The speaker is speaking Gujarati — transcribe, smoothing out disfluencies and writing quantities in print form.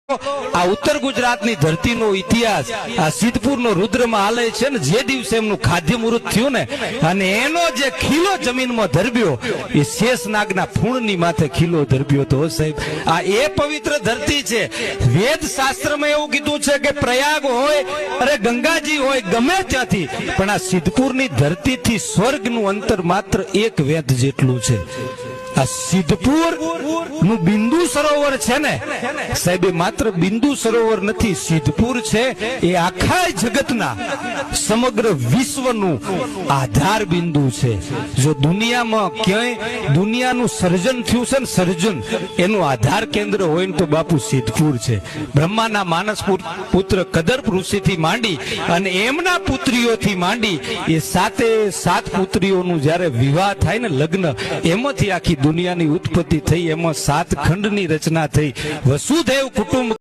આ ઉત્તર ગુજરાતની ધરતીનો ઇતિહાસ આ સિદ્ધપુરનો રુદ્રમાં હાલે છે ને, જે દિવસે એમનું ખાદ્ય મુહૂર્ત થયું ને અને એનો જે ખીલો જમીનમાં ધરબ્યો એ શેષનાગના ફૂણની માથે ખીલો ધરબ્યો તો સાહેબ, આ એ પવિત્ર ધરતી છે. વેદ શાસ્ત્રમાં એવું કીધું છે કે પ્રયાગ હોય અરે ગંગાજી હોય ગમે ત્યાંથી, પણ આ સિદ્ધપુરની ધરતીથી સ્વર્ગનું અંતર માત્ર એક વેદ જેટલું છે. આ સિદ્ધપુર નું બિંદુ સરોવર છે ને સાહેબ, એ માત્ર બિંદુ સરોવર નથી, સિદ્ધપુર છે એ આખા જગતના સમગ્ર વિશ્વનું આધાર બિંદુ છે. જો દુનિયામાં ક્યાંય દુનિયાનું સર્જન થયું છે ને, સર્જન એનું આધાર કેન્દ્ર હોય ને તો બાપુ સિદ્ધપુર છે. બ્રહ્માના માનસ પુત્ર કદર્પ ઋષિથી માંડી અને એમના પુત્રીઓથી માંડી એ સાત પુત્રીઓનું જ્યારે વિવાહ થાય ને, લગ્ન, એમાંથી આખી દુનિયાની ઉત્પત્તિ થઈ, એમાં 7 ખંડની રચના થઈ. વસુધૈવ કુટુંબ